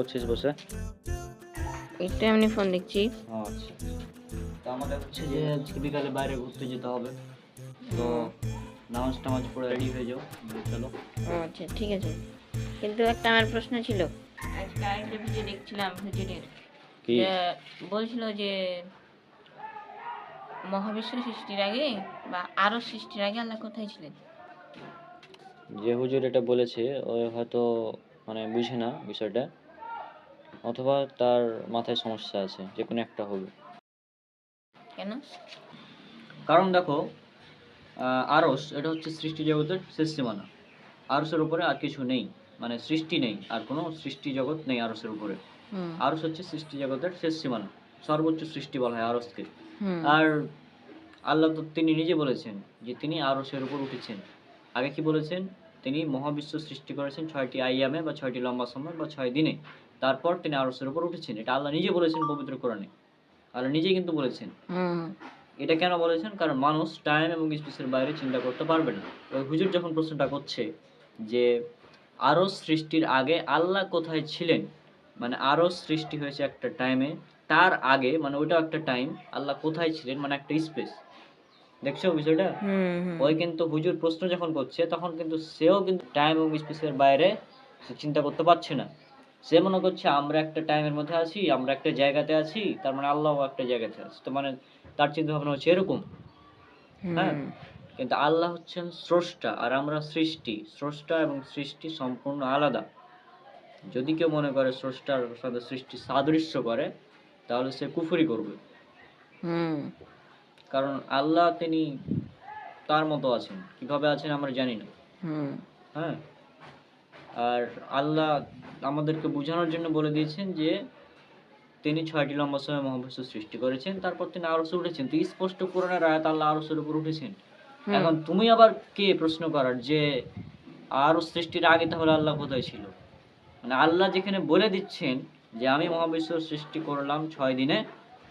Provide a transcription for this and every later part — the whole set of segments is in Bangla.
করছিস বসে? একটু এমনি ফোন দেখছি। আচ্ছা, তো আমাদের হচ্ছে যে আজকে বিকালে বাইরে ঘুরতে যেতে হবে, তো নামাজ টামাজ পড়ে রেডি হয়ে যাও, চলো। ও আচ্ছা, ঠিক আছে। কিন্তু একটা আমার প্রশ্ন ছিল। আজকে আরেকটা ভিডিও দেখছিলাম হুজুরের, কি? যে বলছিল যে মহাবিশ্ব সৃষ্টির আগে বা আরো সৃষ্টির আগে আল্লাহ কোথায় ছিলেন? যে হুজুর এটা বলেছে ও হয়তো মানে বুঝে না বিষয়টা, অথবা তার মাথায় সমস্যা আছে, যে কোনো একটা হবে। কেন? কারণ দেখো, আরস এটা হচ্ছে সৃষ্টি জগতের শেষ সীমানা। আরসের উপরে আর কিছু নেই, মানে সৃষ্টি নেই, আর কোনো সৃষ্টি জগৎ নেই আরসের উপরে। হুম আরস হচ্ছে সৃষ্টি জগতের শেষ সীমানা, সর্বোচ্চ সৃষ্টি বলা হয় আরসকে। হুম আর আল্লাহ তো তিনি নিজে বলেছেন যে তিনি আরশের উপর উঠেছেন। আগে কি বলেছেন? তিনি মহাবিশ্ব সৃষ্টি করেছেন 6টি আইয়ামে বা 6টি লম্বা সময় বা 6 দিনে। তারপর তিনি আরশের উপর উঠেছেন। এটা আল্লাহ নিজে বলেছেন পবিত্র কোরআনে। আল্লাহ নিজেই কিন্তু বলেছেন। হুম এটা কেন বলেছেন? কারণ মানুষ টাইম এবং স্পেসের বাইরে চিন্তা করতে পারবে না। ওই হুজুর যখন প্রশ্নটা করছে যে আরশ সৃষ্টির আগে আল্লাহ কোথায় ছিলেন? মানে আরশ সৃষ্টি হয়েছে একটা টাইমে, তার আগে মানে ওইটাও একটা টাইম, আল্লাহ কোথায় ছিলেন মানে একটা স্পেস। দেখছো বিষয়টা? হুম হুম ওই কিন্তু হুজুর প্রশ্ন যখন করছে তখন কিন্তু সেও কিন্তু টাইম এবং স্পেসের বাইরে সে চিন্তা করতে পারছে না। সে মনে করছে আমরা একটা টাইমের মধ্যে আছি, আমরা একটা জায়গাতে আছি, তার মানে আল্লাহও একটা জায়গাতে আছে। তো মানে তার চিন্তা ভাবনা হচ্ছে এরকম। হ্যাঁ, হুম কিন্তু আল্লাহ হচ্ছেন স্রষ্টা আর আমরা সৃষ্টি। স্রষ্টা এবং সৃষ্টি সম্পূর্ণ আলাদা। যদি কেউ মনে করে স্রষ্টার সাথে সৃষ্টি সাদৃশ্য করে, তাহলে সে কুফরি করবে। হুম কারণ আল্লাহ তিনি তার মতো আছেন, কিভাবে আছেন আমরা জানি না। হুম হ্যাঁ, আর আল্লাহ আমাদেরকে বোঝানোর জন্য বলে দিয়েছেন যে তিনি 6টি লম্বা সময়ে মহাবিশ্ব সৃষ্টি করেছেন, তারপর তিনি আরশে উঠেছেন। তো স্পষ্ট কোরআনের আয়াত আল্লাহ আরশের উপর উঠেছেন। হুম এখন তুমি আবার কে প্রশ্ন করার যে আরশ সৃষ্টির আগে তাহলে আল্লাহ কোথায় ছিল? মানে আল্লাহ যেখানে বলে দিচ্ছেন যে আমি মহাবিশ্ব সৃষ্টি করলাম 6 দিনে,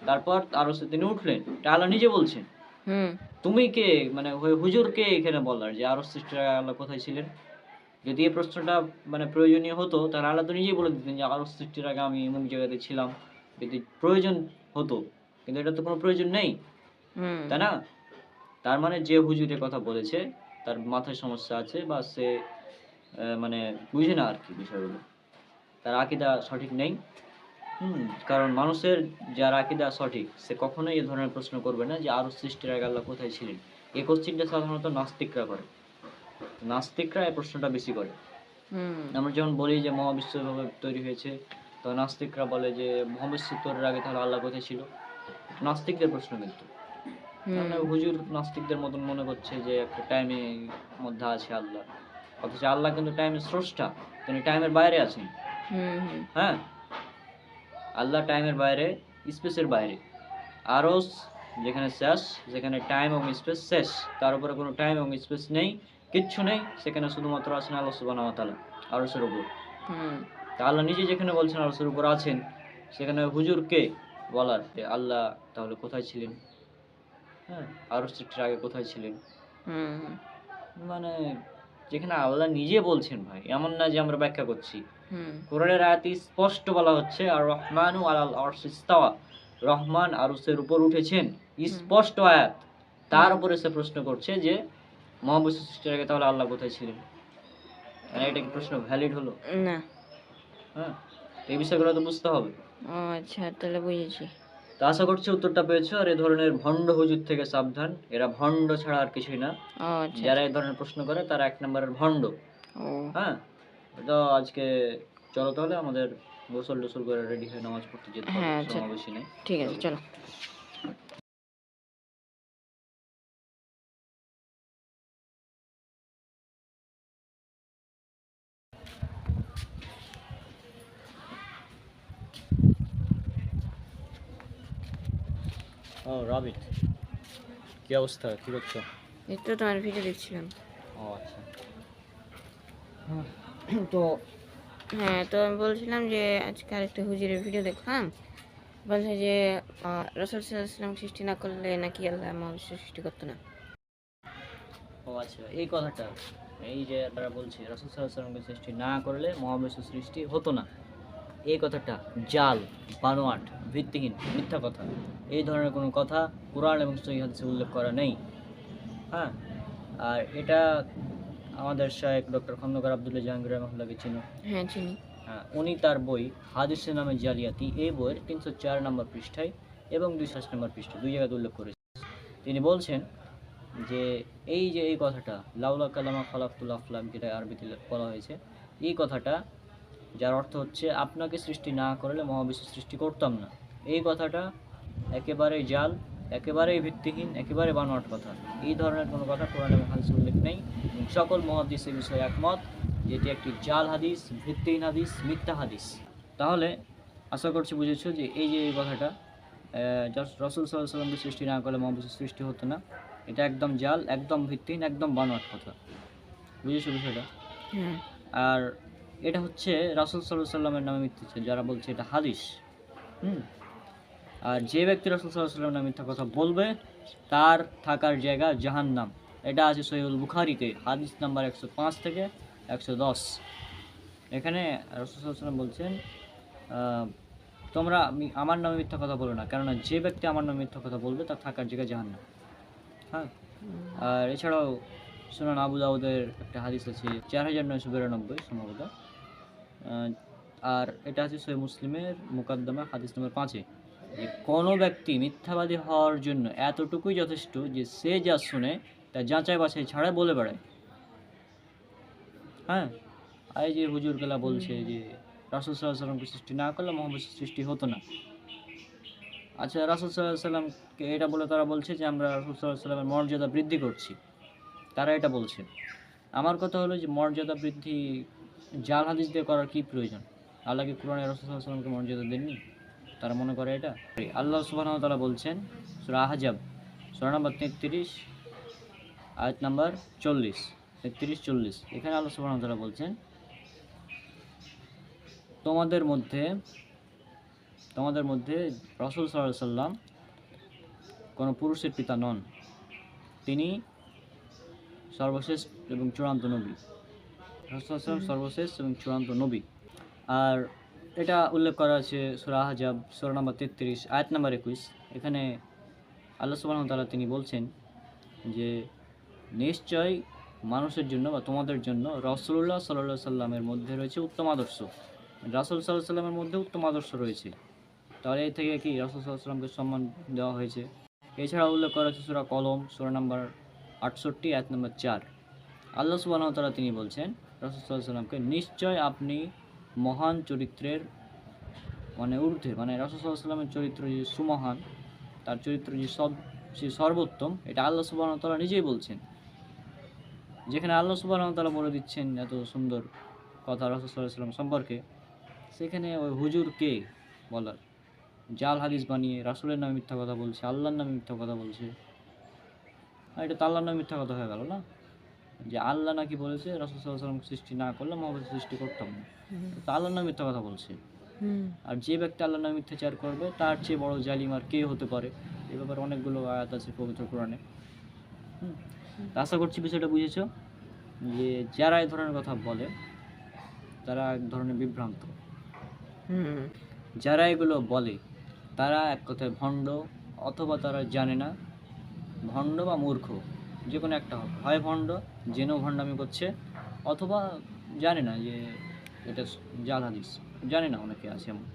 তারপর আরশে তিনি উঠলেন, এটা আল্লাহ নিজে বলছেন। হুম তুমি কে, মানে হুজুর কে এখানে বলার যে আরশ সৃষ্টির আগে আল্লাহ কোথায় ছিলেন? যদি এই প্রশ্নটা মানে প্রয়োজনীয় হতো, তাহলে আল্লাহ তো নিজেই বলে দিতেন যে আরশ সৃষ্টির আগে আমি এমন জায়গাতে ছিলাম। যদি প্রয়োজন হতো, কিন্তু এটা তো কোনো প্রয়োজন নেই, হুম তাই না? তার মানে যে হুজুরের কথা বলেছে তার মাথায় সমস্যা আছে, বা সে মানে বুঝে না আর কি বিষয়গুলো, তার আকীদা সঠিক নেই। কারণ মানুষের যার আকীদা সঠিক সে কখনোই এ ধরনের প্রশ্ন করবে না যে আরশ সৃষ্টির আগে আল্লাহ কোথায় ছিলেন। এই কোশ্চেনটা সাধারণত নাস্তিকরা করে। নাস্তিকরা এই প্রশ্নটা বেশি করে। হুম আমরা যেমন বলি যে মহাবিশ্ব এভাবে তৈরি হয়েছে, তো নাস্তিকরা বলে যে মহাবিশ্ব তৈরির আগে তাহলে আল্লাহ কোথায় ছিল? নাস্তিকদের প্রশ্ন কিন্তু। মানে হুজুর নাস্তিকদের মতন মনে করছে যে একটা টাইমের মধ্যে আছে আল্লাহ, অথচ আল্লাহ কিন্তু টাইমের স্রষ্টা, তিনি টাইমের বাইরে আছেন। হুম হ্যাঁ, আল্লাহ টাইমের বাইরে, স্পেসের বাইরে। আরশ যেখানে শেষ, যেখানে টাইম এবং স্পেস শেষ, তার উপরে কোনো টাইম এবং স্পেস নেই, কিচ্ছু নেই, সেখানে শুধুমাত্র আছেন আল্লাহ সুবহানাহু ওয়া তাআলা আরশের উপর। হুম তা আল্লাহ নিজে যেখানে বলছেন আরশের উপর আছেন, সেখানে হুজুরকে বলার যে আল্লাহ তাহলে কোথায় ছিলেন? হ্যাঁ, আরশ সৃষ্টির আগে কোথায় ছিলেন? হুম মানে যেখানে আল্লাহ নিজে বলছেন ভাই, এমন না যে আমরা ব্যাখ্যা করছি। হুম কোরআনের আয়াতে স্পষ্ট বলা হচ্ছে আর রহমানু আলাল আরশি ইস্তাওয়া, রহমান আরশের উপর উঠেছেন, স্পষ্ট আয়াত। তার উপরে সে প্রশ্ন করছে যে মহাবিশ্ব সৃষ্টির আগে তাহলে আল্লাহ কোথায় ছিলেন? মানে এটা কি প্রশ্ন ভ্যালিড হলো? না। হ্যাঁ, তো এই বিষয়গুলো তো বুঝতে হবে। ও আচ্ছা, তাহলে বুঝেছি। তো আশা করছি উত্তরটা পেয়েছো। আর এই ধরনের ভণ্ড হুজুর থেকে সাবধান, এরা ভণ্ড ছাড়া আর কিছুই না। ও আচ্ছা যারা আচ্ছা। এই ধরনের প্রশ্ন করে তারা 1 নম্বরের ভণ্ড। ও হ্যাঁ, তো আজকে চলো তাহলে আমাদের গোসল টোসল করে রেডি হয়ে নামাজ পড়তে যেতে হবে, হ্যাঁ আচ্ছা, সময় বেশি নেই। ঠিক আছে, চলো। চলো। ও রাবিট, কি অবস্থা, কি করছো? এই তো তোমার ভিডিও দেখছিলাম। ও আচ্ছা। তো হ্যাঁ, তো আমি বলছিলাম যে আজকে আরেকটা হুজুরের ভিডিও দেখলাম। বলছে যে রাসূল সাল্লাল্লাহু আলাইহি ওয়াসাল্লাম সৃষ্টি না করলে নাকি আল্লাহ মহাবিশ্ব সৃষ্টি করতো না। ও আচ্ছা, এই কথাটা, এই যে তারা বলছে রাসূল সাল্লাল্লাহু আলাইহি ওয়াসাল্লামকে সৃষ্টি না করলে মহাবিশ্ব সৃষ্টি হতো না। এই কথাটা জাল, বানোয়াট, ভিত্তিহীন, মিথ্যা কথা, এই ধরনের কোনো কথা কোরআন এবং সহিহ হাদিসে উল্লেখ করা নেই। হ্যাঁ, আর এটা আমাদের শায়েখ ডক্টর খন্দকার আব্দুল্লাহ জাহাঙ্গীর রহমাতুল্লাহকে চিনো? হ্যাঁ চিনি। হ্যাঁ, উনি তার বই হাদিসের নামে জালিয়াতি এই বইয়ের 304 নম্বর পৃষ্ঠায় এবং 208 নম্বর পৃষ্ঠায় দুই জায়গায় উল্লেখ করেছেন। তিনি বলছেন যে এই কথাটা লাউলা কালামা খালাকুল আফলাক, যেটা আরবিতে বলা হয়েছে, এই কথাটা যার অর্থ হচ্ছে আপনাকে সৃষ্টি না করলে মহাবিশ্ব সৃষ্টি করতাম না, এই কথাটা একেবারেই জাল, একেবারেই ভিত্তিহীন, একেবারে বানোয়াট কথা। এই ধরনের কোনো কথা কোরআন এবং হাদিসে উল্লেখ নেই। সকল মুহাদ্দিস এই বিষয়ে একমত যে এটি একটি জাল হাদিস, ভিত্তিহীন হাদিস, মিথ্যা হাদিস। তাহলে আশা করছি বুঝেছো যে এই কথাটা রাসূল সাল্লাল্লাহু আলাইহি ওয়াসাল্লামকে সৃষ্টি না করলে মহাবিশ্ব সৃষ্টি হতো না, এটা একদম জাল, একদম ভিত্তিহীন, একদম বানোয়াট কথা। বুঝেছো বিষয়টা? হ্যাঁ। আর এটা হচ্ছে রাসূল সাল্লাল্লাহু আলাইহি ওয়াসাল্লামের নামে মিথ্যা, যারা বলছে এটা হাদিস। আর যে ব্যক্তি রাসূল সাল্লাল্লাহু আলাইহি ওয়াসাল্লামের নামে মিথ্যা কথা বলবে তার থাকার জায়গা জাহান্নাম। এটা আছে সহিহুল বুখারীতে হাদিস নাম্বার 105 থেকে 110। এখানে রাসূল সাল্লাল্লাহু আলাইহি ওয়াসাল্লাম বলছেন, তোমরা আমার নামে মিথ্যা কথা বলো না, কেননা যে ব্যক্তি আমার নামে মিথ্যা কথা বলবে তার থাকার জায়গা জাহান্নাম। হ্যাঁ, আর এছাড়াও সুনান আবু দাউদের একটা হাদিস আছে 4992 সম্ভবত, আর এটা আছে সহিহ মুসলিমের মুকাদ্দমা হাদিস নম্বর 5-এ, যে কোনো ব্যক্তি মিথ্যাবাদী হওয়ার জন্য এতটুকুই যথেষ্ট যে সে যা শুনে তা যাচাই বাছাই ছাড়া বলে বেড়ায়। হ্যাঁ, আর এই যে হুজুরগুলা বলছে যে রাসূল সাল্লাল্লাহু আলাইহি সাল্লামকে সৃষ্টি না করলে মহাবিশ্ব সৃষ্টি হতো না। আচ্ছা, রাসূল সাল্লাল্লাহু আলাইহি সাল্লামকে এটা বলে তারা বলছে যে আমরা রাসূল সাল্লাল্লাহু আলাইহি সাল্লামের মর্যাদা বৃদ্ধি করছি, তারা এটা বলছে। আমার কথা হলো যে মর্যাদা বৃদ্ধি জাল হাদিস দিয়ে করার কি প্রয়োজন? আল্লাহ কি কোরআনে রাসূল সাল্লাল্লাহু আলাইহি সাল্লামকে মর্যাদা দেননি? তারা মনে করে এটা। আল্লাহ সুবহানাহু ওয়া তাআলা বলছেন সূরা আহজাব সূরা নাম্বার 33 আয়াত নাম্বার 40, 33-40। এখানে আল্লাহ সুবহানাহু ওয়া তাআলা বলছেন, তোমাদের মধ্যে রাসূল সাল্লাল্লাহু আলাইহি সাল্লাম কোনো পুরুষের পিতা নন, তিনি সর্বশেষ এবং চূড়ান্ত নবী। রাসূল সাল্লাল্লাহু আলাইহি সাল্লাম সর্বশেষ এবং চূড়ান্ত নবী। আর এটা উল্লেখ করা আছে সূরা আহজাব সূরা নাম্বার 33 আয়াত নাম্বার 21। এখানে আল্লাহ সুবহানাহু ওয়া তাআলা তিনি বলছেন যে নিশ্চয় মানুষের জন্য বা তোমাদের জন্য রাসূলুল্লাহ সাল্লাল্লাহু আলাইহি সাল্লামের মধ্যে রয়েছে উত্তম আদর্শ। রাসূল সাল্লাল্লাহু আলাইহি সাল্লামের মধ্যে উত্তম আদর্শ রয়েছে, তাহলে এই থেকে কি রাসূল সাল্লাল্লাহু আলাইহি সাল্লামকে সম্মান দেওয়া হয়েছে। এছাড়া উল্লেখ করা আছে সূরা কলম সূরা নাম্বার 68 আয়াত নাম্বার 4। আল্লাহ সুবহানাহু ওয়া তাআলা তিনি বলছেন রাসূল সাল্লাল্লাহু আলাইহি সাল্লামকে, নিশ্চয় আপনি মহান চরিত্রের মানে ঊর্ধ্বে, মানে রাসূল সাল্লাল্লাহু আলাইহি সাল্লামের চরিত্র যে সুমহান, তার চরিত্র যে সর্বোত্তম, এটা আল্লাহ সুবহানাহু ওয়া তাআলা নিজেই বলছেন। যেখানে আল্লাহ সুবহানাহু ওয়া তাআলা বলে দিচ্ছেন এত সুন্দর কথা রাসূল সাল্লাল্লাহু আলাইহি সাল্লাম সম্পর্কে, সেখানে ওই হুজুর কে বলার? জাল হাদিস বানিয়ে রাসূলের নামে মিথ্যা কথা বলছে, আল্লাহর নামে মিথ্যা কথা বলছে। আর এটা তো আল্লাহর নামে মিথ্যা কথা হয়ে গেল না? যে আল্লাহ নাকি বলেছে রাসূল সাল্লাল্লাহু আলাইহি সাল্লাম সৃষ্টি না করলে মহাবিশ্ব সৃষ্টি করতাম না, তো আল্লাহর নামে মিথ্যা কথা বলছে। আর যে ব্যক্তি আল্লাহর নামে মিথ্যাচার করবে তার চেয়ে বড় জালিম আর কে হতে পারে? এ ব্যাপারে অনেকগুলো আয়াত আছে পবিত্র কোরআনে। আশা করছি বিষয়টা বুঝেছো, যে যারা এই ধরনের কথা বলে তারা এক ধরনের বিভ্রান্ত। যারা এগুলো বলে তারা এক কথায় ভণ্ড, অথবা তারা জানে না, ভণ্ড বা মূর্খ, যে কোনো একটা হবে। হয় ভণ্ড, জেনেও ভণ্ডামি করছে, অথবা জানে না যে এটা জাল হাদিস, জানে না। অনেকে আছে এমন,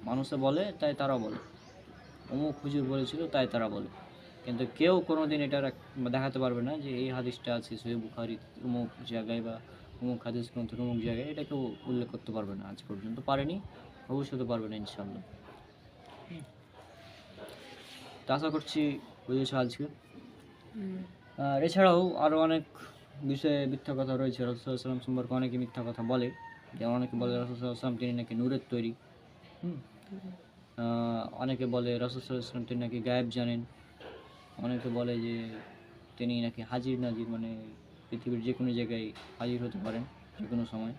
মানুষে বলে তাই তারা বলে, অমুক হুজুর বলেছিল তাই তারা বলে, কিন্তু কেউ কোনো দিন এটা দেখাতে পারবে না যে এই হাদিসটা আছে সহিহ বুখারী অমুক জায়গায় বা অমুক হাদিস গ্রন্থের অমুক জায়গায়, এটা কেউ উল্লেখ করতে পারবে না, আজ পর্যন্ত পারেনি, ভবিষ্যতে পারবে না ইনশাআল্লাহ। তা আশা করছি বুঝেছো আজকে। আর এছাড়াও আরও অনেক বিষয়ে মিথ্যা কথা রয়েছে। রাসূল সাল্লাল্লাহু আলাইহি ওয়াসাল্লাম সম্পর্কে অনেকে মিথ্যা কথা বলে, যেমন অনেকে বলে রাসূল সাল্লাল্লাহু আলাইহি ওয়াসাল্লাম তিনি নাকি নূরের তৈরি। অনেকে বলে রাসূল সাল্লাল্লাহু আলাইহি ওয়াসাল্লাম তিনি নাকি গায়েব জানেন। অনেকে বলে যে তিনি নাকি হাজির নাজির, মানে পৃথিবীর যে কোনো জায়গায় হাজির হতে পারেন যে কোনো সময়।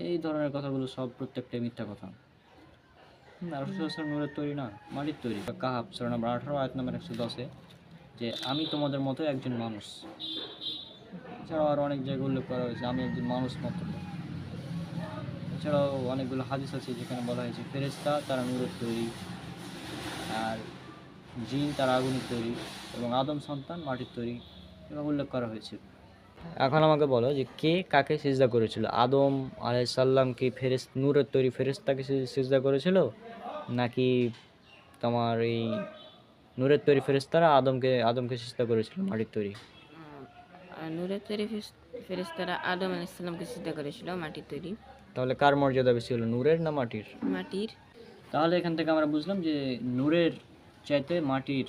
এই ধরনের কথাগুলো সব প্রত্যেকটাই মিথ্যা কথা। রাসূল সাল্লাল্লাহু আলাইহি ওয়াসাল্লাম নূরের তৈরি না, মাটির তৈরি। কাহাব সূরা নাম্বার 18 আয়াত নাম্বার 110-এ যে আমি তোমাদের মতো একজন মানুষ। এছাড়াও আরও অনেক জায়গায় উল্লেখ করা হয়েছে আমি একজন মানুষ মাত্র। এছাড়াও অনেকগুলো হাদিস আছে যেখানে বলা হয়েছে ফেরেশতা তারা নূরের তৈরি, আর জিন তারা আগুনের তৈরি, এবং আদম সন্তান মাটির তৈরি, এবং উল্লেখ করা হয়েছে। এখন আমাকে বলো যে কে কাকে সিজদা করেছিল? আদম আলাইহিস সালাম কি নূরের তৈরি ফেরেশতাকে সিজদা করেছিল, নাকি তোমার এই নূরের তৈরি ফেরেশতারা আদমকে সিজদা করেছিল মাটির তৈরি? আর নূরের তৈরি ফেরেশতারা আদম আলাইহিস সালামকে সিজদা করেছিল মাটির তৈরি। তাহলে কার মর্যাদা বেশি হলো, নূরের না মাটির? মাটির। তাহলে এখান থেকে আমরা বুঝলাম যে নূরের চাইতে মাটির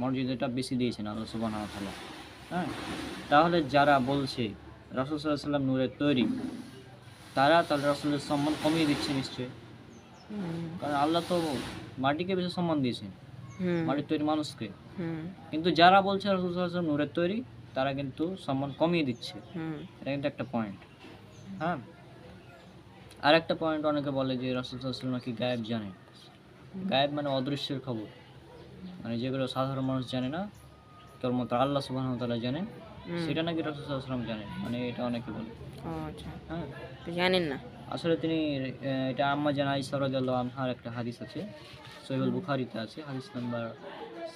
মর্যাদাটা বেশি দিয়েছেন আল্লাহ সুবহানাহু ওয়া তাআলা। হ্যাঁ, তাহলে যারা বলছে রাসূল সাল্লাল্লাহু আলাইহি সাল্লাম নূরের তৈরি, তারা তাহলে রাসূলের সম্মান কমিয়ে দিচ্ছে নিশ্চয়ই। কারণ আল্লাহ তো মাটিকে বেশি সম্মান দিয়েছেন, মাটির তৈরি মানুষকে। কিন্তু যারা বলছে রাসূল সাল্লাল্লাহু আলাইহি ওয়াসাল্লাম নূরের তৈরি, তারা কিন্তু সম্মান কমিয়ে দিচ্ছে। এটা কিন্তু একটা পয়েন্ট। হ্যাঁ, আর একটা পয়েন্ট, অনেকে বলে যে রাসূল সাল্লাল্লাহু আলাইহি ওয়াসাল্লাম নাকি গায়েব জানেন। গায়েব মানে অদৃশ্যের খবর, মানে যেগুলো সাধারণ মানুষ জানে না, কেবলমাত্র আল্লাহ সুবহানাহু ওয়া তাআলা জানেন, সেটা নাকি রাসূল সাল্লাল্লাহু আলাইহি ওয়াসাল্লাম জানেন, মানে এটা অনেকে বলে। আচ্ছা, হ্যাঁ, তো জানেন না। আসলে তিনি এটা আম্মা জান আয়েশা রাদিয়াল্লাহু আনহার একটা হাদিস আছে, সহিহুল বুখারীতে আছে, হাদিস নাম্বার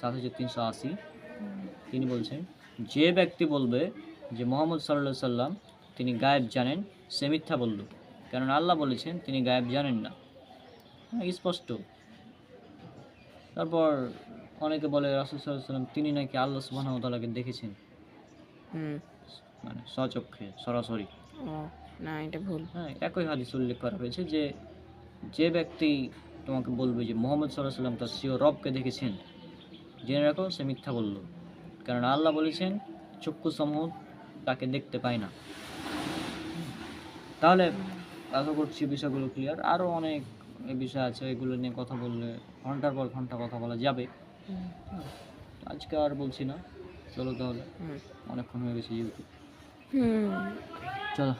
7380। তিনি বলছেন, যে ব্যক্তি বলবে যে মুহাম্মদ সাল্লাল্লাহু আলাইহি সাল্লাম তিনি গায়েব জানেন, সে মিথ্যা বলল, কারণ আল্লাহ বলেছেন তিনি গায়েব জানেন না। হ্যাঁ, স্পষ্ট। তারপর অনেকে বলে রাসূল সাল্লাল্লাহু আলাইহি সাল্লাম তিনি নাকি আল্লাহ সুবহানাহু ওয়া তাআলাকে দেখেছেন, মানে স্বচক্ষে সরাসরি। ও না, এটা ভুল। হ্যাঁ, একই হাদিস উল্লেখ করা হয়েছে যে যে ব্যক্তি তোমাকে বলবে যে মুহাম্মদ সাল্লাল্লাহু আলাইহি সাল্লাম তার স্বীয় রবকে দেখেছেন, জেনে রাখো সে মিথ্যা বলল, কারণ আল্লাহ বলেছেন চক্ষু সমূহ তাকে দেখতে পায় না। তাহলে আশা করছি বিষয়গুলো ক্লিয়ার। আরও অনেক বিষয় আছে, এগুলো নিয়ে কথা বললে ঘন্টার পর ঘন্টা কথা বলা যাবে। আজকে আর বলছি না, চলো তাহলে, অনেকক্ষণ হয়ে গেছে যেহেতু। চলো।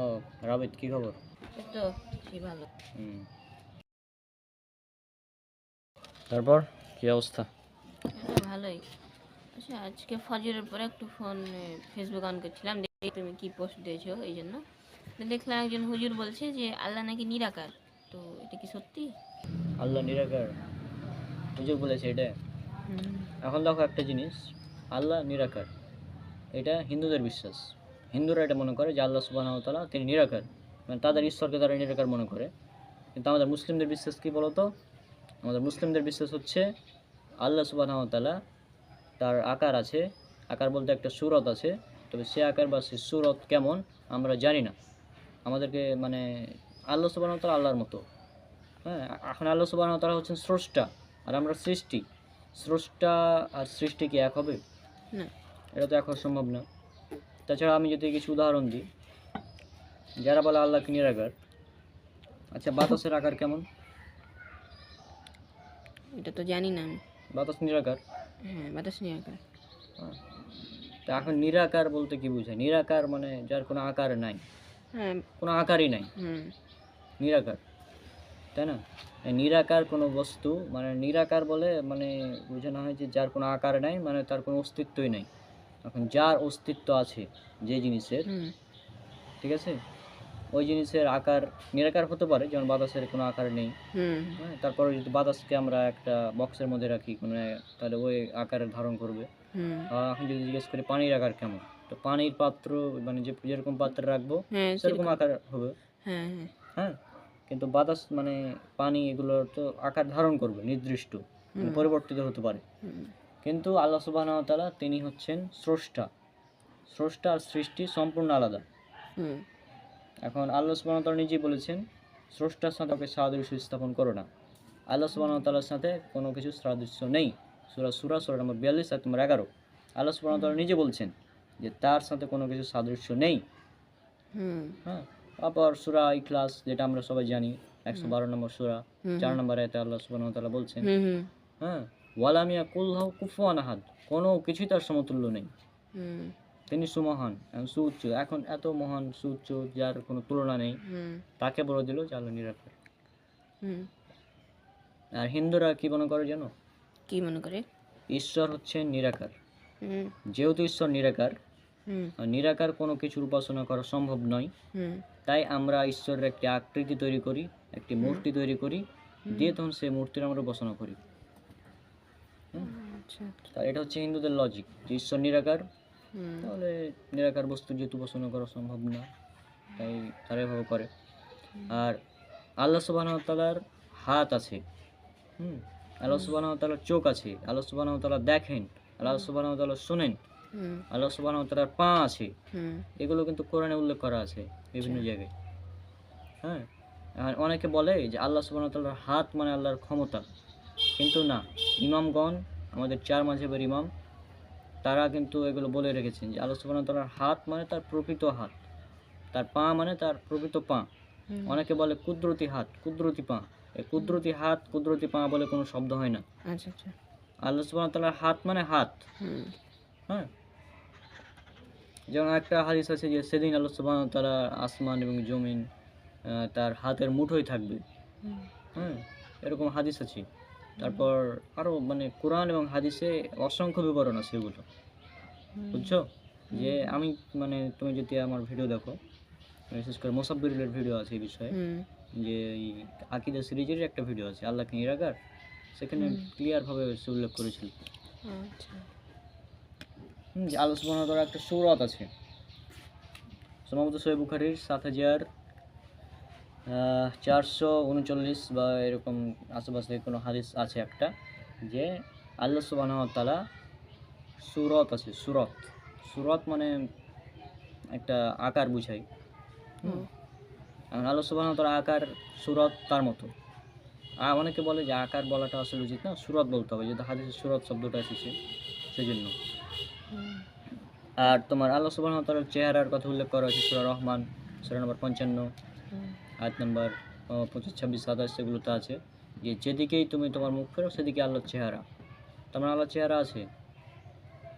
ও রাবিত, কি খবর? এই তো কি ভালো। তারপর কি অবস্থা? ভালোই। আচ্ছা, আজকে ফজরের পরে একটু ফেসবুক অন করছিলাম, দেখি তুমি কি পোস্ট দিয়েছো, এই জন্য তো দেখলাম একজন হুজুর বলছে যে আল্লাহ নাকি নিরাকার। তো এটা কি সত্যি? আল্লাহ নিরাকার হুজুর বলেছে এটা? এখন দেখো একটা জিনিস, আল্লাহ নিরাকার এটা হিন্দুদের বিশ্বাস। হিন্দুরা এটা মনে করে যে আল্লাহ সুবহানাহু ওয়া তাআলা তিনি নিরাকার, মানে তাদের ঈশ্বরকে তারা নিরাকার মনে করে। কিন্তু আমাদের মুসলিমদের বিশ্বাস কি বলতো? আমাদের মুসলিমদের বিশ্বাস হচ্ছে আল্লাহ সুবহানাহু ওয়া তাআলা তার আকার আছে, আকার বলতে একটা সূরত আছে, তবে সে আকার বা সে সূরত কেমন আমরা জানি না। আমাদেরকে মানে আল্লাহ সুবহানাহু ওয়া তাআলা আল্লাহর মতো। হ্যাঁ, এখন আল্লাহ সুবহানাহু ওয়া তাআলা হচ্ছেন স্রষ্টা, আর আমরা সৃষ্টি। স্রষ্টা আর সৃষ্টি কি এক হবে? না, এটা তো এক হওয়া সম্ভব না। তাছাড়া আমি যদি কিছু উদাহরণ দিই, যারা বলে আল্লাহকে নিরাকার, আচ্ছা বাতাসের আকার কেমন? এটা তো জানি না আমি। বাতাস নিরাকার। হ্যাঁ, বাতাস নিরাকার। হ্যাঁ, তা এখন নিরাকার বলতে কি বোঝায়? নিরাকার মানে যার কোনো আকার নাই, হ্যাঁ। কোনো আকারই নাই, নিরাকার, তাই না? এই নিরাকার কোনো বস্তু মানে নিরাকার বলে মানে বোঝানো হয় যে যার কোনো আকার নাই, মানে তার কোনো অস্তিত্বই নাই। এখন যার অস্তিত্ব আছে যে জিনিসের, ঠিক আছে, ওই জিনিসের আকার নিরাকার হতে পারে, যেমন বাতাসের কোনো আকার নেই। হ্যাঁ, তারপরে যদি বাতাসকে আমরা একটা বক্সের মধ্যে রাখি কোনো, তাহলে ওই আকারের ধারণ করবে। এখন যদি জিজ্ঞেস করি পানির আকার কেমন, তো পানির পাত্র মানে যেরকম পাত্রে রাখবো সেরকম আকার হবে। হ্যাঁ, কিন্তু বাতাস মানে পানি এগুলো তো আকার ধারণ করবে নির্দিষ্ট, পরিবর্তিত হতে পারে। কিন্তু আল্লাহ সুবহানাহু ওয়া তাআলা তিনি হচ্ছেন স্রষ্টা। স্রষ্টা আর সৃষ্টি সম্পূর্ণ আলাদা। এখন আল্লাহ সুবহানাহু ওয়া তাআলা নিজেই বলেছেন স্রষ্টার সাথে ওকে সাদৃশ্য স্থাপন করো না। আল্লাহ সুবহানাহু ওয়া তাআলার সাথে কোনো কিছু সাদৃশ্য নেই। সূরা নম্বর 42 আয়াত নম্বর 11 আল্লাহ সুবহানাহু ওয়া তাআলা নিজে বলছেন যে তার সাথে কোনো কিছু সাদৃশ্য নেই। হ্যাঁ, তারপর সূরা ইখলাস যেটা আমরা সবাই জানি, 112 নম্বর সূরা 4 নম্বর আয়াতে আল্লাহ সুবহানাহু ওয়া তাআলা বলছেন, হুম হুম হ্যাঁ, ওয়ালাম ইয়াকুল্লাহু কুফুয়ান আহাদ, কোনো কিছুই তার সমতুল্য নেই, হুম তিনি সুমহান এবং সুউচ্চ। এখন এত মহান সুউচ্চ যার কোনো তুলনা নেই, হুম তাকে বলে দিল যে আল্লাহ নিরাকার। হুম আর হিন্দুরা কি মনে করে জানো? কি মনে করে? ঈশ্বর হচ্ছে নিরাকার। হুম যেহেতু ঈশ্বর নিরাকার, হুম আর নিরাকার কোনো কিছুর উপাসনা করা সম্ভব নয়, হুম তাই আমরা ঈশ্বরের একটি আকৃতি তৈরি করি, একটি মূর্তি তৈরি করি, দিয়ে তখন সেই মূর্তির আমরা উপাসনা করি। আচ্ছা তা এটা হচ্ছে হিন্দুদের লজিক, যে ঈশ্বর নিরাকার, হুম তাহলে নিরাকার বস্তু যেহেতু উপাসনা করা সম্ভব না, তাই তারা এভাবে করে। আর আল্লাহ সুবহানাহু ওয়া তাআলার হাত আছে, আল্লাহ সুবহানাহু ওয়া তাআলার চোখ আছে, আল্লাহ সুবহানাহু ওয়া তাআলা দেখেন, আল্লাহ সুবহানাহু ওয়া তাআলা শোনেন, হুম আল্লাহ সুবহানাহু ওয়া তাআলার পা আছে। হুম এগুলো কিন্তু কোরআনে উল্লেখ করা আছে বিভিন্ন জায়গায়। হ্যাঁ, আর অনেকে বলে যে আল্লাহ সুবহানাহু ওয়া তাআলার হাত মানে আল্লাহর ক্ষমতা, কিন্তু না। ইমামগণ, আমাদের 4 মাযহাবের ইমাম, তারা কিন্তু এগুলো বলে রেখেছেন যে আল্লাহ সুবহানাহু ওয়া তাআলার হাত মানে তার প্রকৃত হাত, তার পা মানে তার প্রকৃত পা। অনেকে বলে কুদরতি হাত, কুদরতি পা। এই কুদরতি হাত, কুদরতি পা বলে কোনো শব্দ হয় না। আচ্ছা আচ্ছা আল্লাহ সুবহানাহু ওয়া তাআলার হাত মানে হাত। হুম হ্যাঁ, যেমন একটা হাদিস আছে যে সেদিন আল্লাহ সুবহানাহু ওয়া তাআলা আসমান এবং জমিন তার হাতের মুঠোয় থাকবে। হুম হ্যাঁ, এরকম হাদিস আছে। তারপর আরও মানে কোরআন এবং হাদিসে অসংখ্য বিবরণ আছে এগুলো, বুঝছো? যে আমি মানে তুমি যদি আমার ভিডিও দেখো, বিশেষ করে মোসাব্বিরের ভিডিও আছে এই বিষয়ে, হুম যে এই আকিদা সিরিজের একটা ভিডিও আছে আল্লাহকে নিরাকার, সেখানে ক্লিয়ারভাবে সে উল্লেখ করেছিল আচ্ছা যে আল্লাহ সুবহানাহু ওয়া তাআলার একটা সূরত আছে। সম্ভবত সহিহ বুখারীর 7439 বা এরকম আশেপাশে কোনো হাদিস আছে একটা, যে আল্লাহ সুবহানাহু ওয়া তাআলা সূরত আছে। সূরত, সূরত মানে একটা আকার বুঝায়। এখন আল্লাহ সুবহানাহু ওয়া তাআলার আকার সূরত তার মতো। আর অনেকে বলে যে আকার বলাটা আসলে উচিত না, সূরত বলতে হবে, যেহেতু হাদিসে সূরত শব্দটা এসেছে সেজন্য। আর তোমার আল্লাহ সুবহানাহু ওয়া তাআলার চেহারার কথা উল্লেখ করা হয়েছে সূরা রহমান, সূরা নম্বর 55, আয়াত নম্বর 25, 26, 27, সেগুলোতে আছে যে যেদিকেই তুমি তোমার মুখ ফেরো সেদিকে আল্লাহর চেহারা। তার মানে আল্লাহর চেহারা আছে।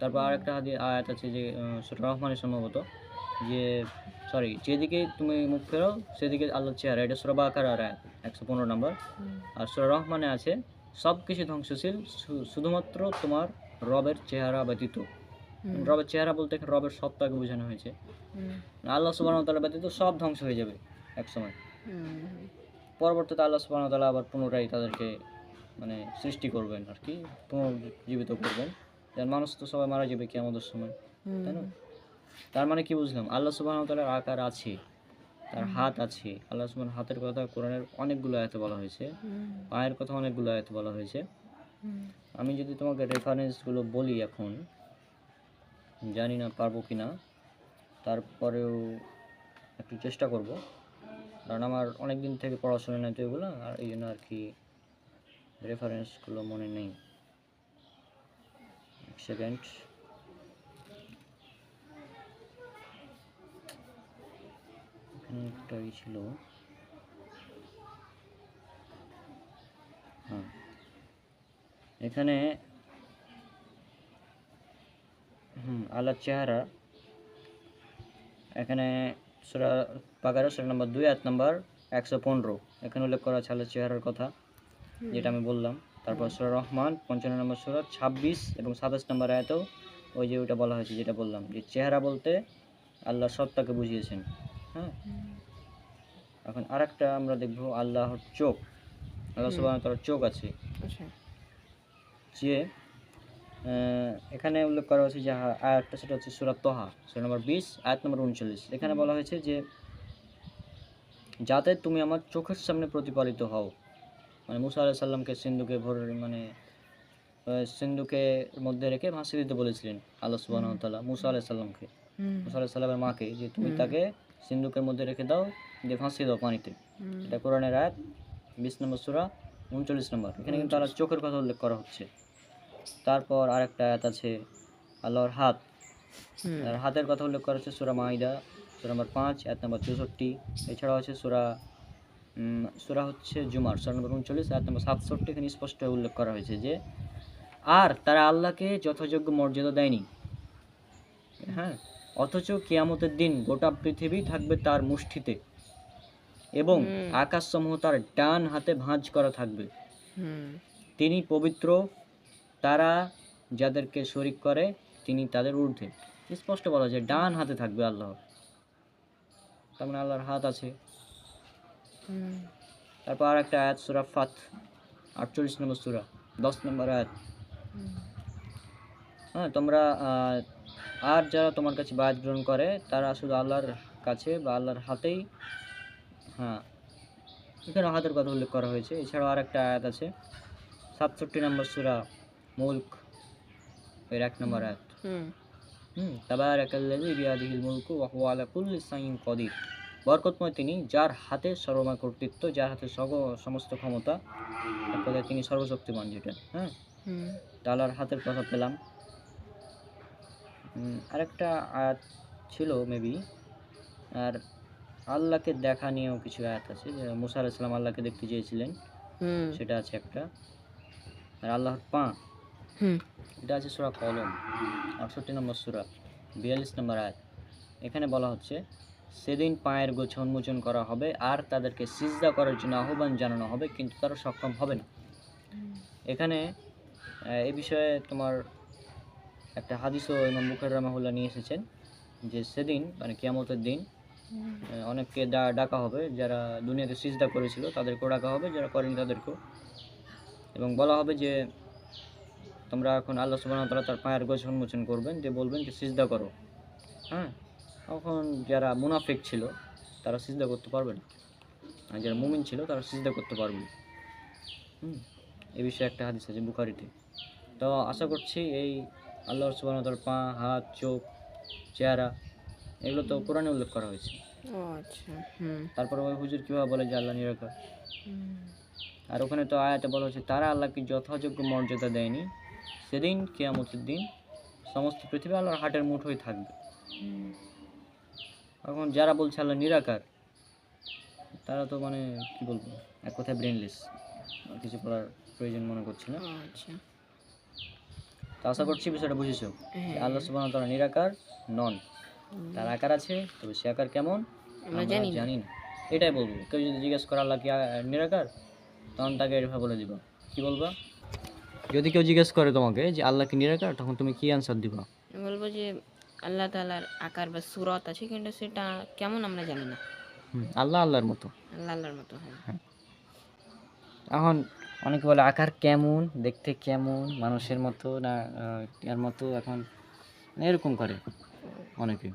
তারপর আরেকটা আয়াত আছে যে সূরা রহমানে সম্ভবত, যে সরি, যেদিকে তুমি মুখ ফেরো সেদিকে আল্লাহর চেহারা। এটা সূরা বাকারার আয়াত 115 নম্বর। আর সূরা রহমানে আছে সব কিছু ধ্বংসশীল, শুধুমাত্র তোমার রবের চেহারা ব্যতীত। রবের চেহারা বলতে এখানে রবের সত্তাকে বোঝানো হয়েছে। আল্লাহ সুবহানাহু ওয়া তাআলা ব্যতীত সব ধ্বংস হয়ে যাবে একসময়। পরবর্তীতে আল্লাহ সুবহানাহু ওয়া তাআলা আবার পুনরায় তাদেরকে মানে সৃষ্টি করবেন আর কি, পুনর্জীবিত করবেন। যেন মানুষ তো সবাই মারা যাবে কিয়ামতের সময়, তাই না? তার মানে কি বুঝলাম? আল্লাহ সুবহানাহু ওয়া তাআলার আকার আছে, তার হাত আছে। আল্লাহ সুবহানাহু হাতের কথা কোরআনের অনেকগুলো আয়াতে বলা হয়েছে, পায়ের কথা অনেকগুলো আয়াতে বলা হয়েছে। আমি যদি তোমাকে রেফারেন্সগুলো বলি এখন, জানি না পারবো কি না, তারপরেও একটু চেষ্টা করব, কারণ আমার অনেক দিন থেকে পড়াশোনা নেই তো এগুলো, আর এই জন্য আর কি রেফারেন্সগুলো মনে নেই। এক সেকেন্ড। এখানে একটা ছিল, হ্যাঁ, এখানে আল্লাহর চেহারা, এখানে সূরা বাকারা সূরা নম্বর 2 আয়াত নম্বর 115, এখানে উল্লেখ করা আছে আল্লাহর চেহারার কথা, যেটা আমি বললাম। তারপর সূরা রহমান 55 নম্বর সূরা 26 এবং 27 নম্বর আয়াতেও ওই যে ওইটা বলা হয়েছে যেটা বললাম, যে চেহারা বলতে আল্লাহর সত্তাকে বুঝিয়েছেন। হ্যাঁ, এখন আরেকটা আমরা দেখব আল্লাহর চোখ। আল্লাহ সুবহানাহু ওয়া তাআলার চোখ আছে, যে এখানে উল্লেখ করা হয়েছে যে আয়াতটা, সেটা হচ্ছে সূরা তাহা সূরা নম্বর 20 আয়াত নম্বর 39। এখানে বলা হয়েছে যে যাতে তুমি আমার চোখের সামনে প্রতিপালিত হও। মানে মুসা আলাইহিস সালামকে সিন্ধুকে মানে সিন্ধুকের মধ্যে রেখে ভাসিয়ে দিতে বলেছিলেন আল্লাহ সুবহানাহু ওয়া তাআলা মুসা আলাইহিস সালামকে, মুসা আলাইহিস সালামের মাকে, যে তুমি তাকে সিন্ধুকের মধ্যে রেখে দাও, যে ভাসিয়ে দাও পানিতে। এটা কোরআনের আয়াত 20 নম্বর সূরা 39 নম্বর। এখানে কিন্তু আল্লাহর চোখের কথা উল্লেখ করা হচ্ছে। তারপর আরেকটা আয়াত আছে আল্লাহর হাত, আর হাতের কথা উল্লেখ করা হচ্ছে সূরা মাইদা সূরা নম্বর 5 আয়াত নম্বর 64। এছাড়াও আছে সূরা সূরা হচ্ছে জুমার সূরা নম্বর 39 আয়াত নম্বর 67 এখানে স্পষ্ট উল্লেখ করা হয়েছে যে আর তারা আল্লাহকে যথাযোগ্য মর্যাদা দেয়নি, হ্যাঁ, অথচ কিয়ামতের দিন গোটা পৃথিবী থাকবে তার মুষ্টিতে এবং আকাশসমূহ তার ডান হাতে ভাঁজ করা থাকবে। তিনি পবিত্র, তারা যাদেরকে শরীক করে তিনি তাদের ঊর্ধ্বে। স্পষ্ট বলা যায় ডান হাতে থাকবে আল্লাহ, তার মানে আল্লাহর হাত আছে। তারপর আর একটা আয়াত সূরা ফাত 48 নম্বর সূরা 10 নম্বর আয়াত, হ্যাঁ, তোমরা আর যারা তোমার কাছে বায়াত গ্রহণ করে তারা শুধু আল্লাহর কাছে বা আল্লাহর হাতেই, হ্যাঁ, এখানে হাতের কথা উল্লেখ করা হয়েছে। এছাড়াও আর একটা আয়াত আছে 67 নম্বর সূরা মুলক এর 1 নম্বর আয়াত, তাবারাকাল্লাযী বিয়াদিহিল মুলকু ওয়া হুয়া আলা কুল্লি শাইইন কাদির। বরকতময় তিনি, যার হাতে সর্বময় কর্তৃত্ব, যার হাতে সমস্ত ক্ষমতা, এক কথায় তিনি সর্বশক্তিমান, যেটা, হ্যাঁ, আল্লাহর হাতের কথা পেলাম। আরেকটা আয়াত ছিল মেবি, আর আল্লাহকে দেখা নিয়েও কিছু আয়াত আছে, যে মুসা আলাইহিস সালাম আল্লাহকে দেখতে চেয়েছিলেন, সেটা আছে একটা। আর আল্লাহর পা, এটা আছে সূরা কলম 68 নম্বর সূরা 42 নম্বর আয়াত। এখানে বলা হচ্ছে সেদিন পায়ের গোছ উন্মোচন করা হবে আর তাদেরকে সিজদা করার জন্য আহ্বান জানানো হবে, কিন্তু তারা সক্ষম হবে না। এখানে এই বিষয়ে তোমার একটা হাদিসও ইমাম বুখারী রাহিমাহুল্লাহ নিয়ে এসেছেন, যে সেদিন মানে কিয়ামতের দিন অনেককে ডাকা হবে, যারা দুনিয়াতে সিজদা করেছিল তাদেরকেও ডাকা হবে, যারা করেনি তাদেরকেও, এবং বলা হবে যে তোমরা এখন আল্লাহ সুবহানাহু ওয়া তাআলা তার পায়ের গোছ উন্মোচন করবেন, যে বলবেন যে সিজদা করো, হ্যাঁ। তখন যারা মুনাফিক ছিল তারা সিজদা করতে পারবে না, আর যারা মুমিন ছিল তারা সিজদা করতে পারবে। এই বিষয়ে একটা হাদিস আছে বুখারীতে। তো আশা করছি এই আল্লাহ সুবহানাহু ওয়া তাআলার পা, হাত, চোখ, চেহারা, এগুলো তো কোরআনে উল্লেখ করা হয়েছে। আচ্ছা। তারপরে ওই হুজুর কিভাবে বলে যে আল্লাহ নিরাকার? আর ওখানে তো আয়াতে বলা হচ্ছে তারা আল্লাহকে যথাযোগ্য মর্যাদা দেয়নি, সেদিন কিয়ামতের দিন সমস্ত পৃথিবী আল্লাহর হাতের মুঠোয় থাকবে। এখন যারা বলছে আল্লাহ নিরাকার, তারা তো মানে কি বলবো, এক কথায় ব্রেনলেস, কিছু করার প্রয়োজন মনে করছি না। আচ্ছা, তো আশা করছি বিষয়টা বুঝেছো, যে আল্লাহ সুবহানাহু ওয়া তাআলা নিরাকার নন, তার আকার আছে, তবে সে আকার কেমন আমরা জানি না। এটাই বলবো। কেউ যদি জিজ্ঞেস করে আল্লাহ কি নিরাকার, তখন তাকে এভাবে বলে দিবা, কি বলবা? যদি কেউ জিজ্ঞেস করে তোমাকে যে আল্লাহ কি নিরাকার, তখন তুমি কি অ্যানসার দিবা? বলবো যে আল্লাহ তাআলার আকার বা সূরত আছে, কিন্তু সেটা কেমন আমরা জানি না। আল্লাহ আল্লাহর মতো, আল্লাহর মতো, হ্যাঁ। এখন অনেকে বলে আকার কেমন, দেখতে কেমন, মানুষের মতো না এর মতো, এখন এরকম করে অনেকে।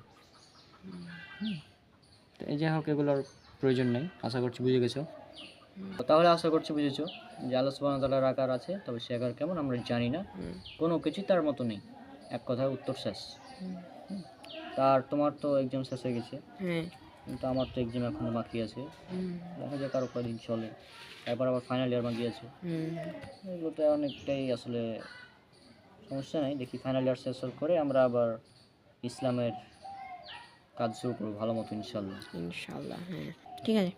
তো এই যাই হোক, এগুলোর প্রয়োজন নেই, আশা করছি বুঝে গেছো। তাহলে আশা করছি বুঝেছো যে আল্লাহ সুবহানাহু ওয়া তাআলার আকার আছে, তবে সে আকার কেমন আমরা জানি না, কোনো কিছুই তার মতো নেই, এক কথায় উত্তর শেষ। তার তোমার তো এক্সাম শেষ হয়ে গেছে, কিন্তু আমার তো এক্সাম এখনো বাকি আছে, দেখা যাক আরো কদিন চলে, তারপর আবার ফাইনাল ইয়ার বাকি আছে। এগুলোতে অনেকটাই আসলে সমস্যা নাই, দেখি ফাইনাল ইয়ার শেষ করে আমরা আবার ইসলামের কাজ শুরু করবো ভালো মতো, ইনশাল্লাহ। হ্যাঁ, ঠিক আছে।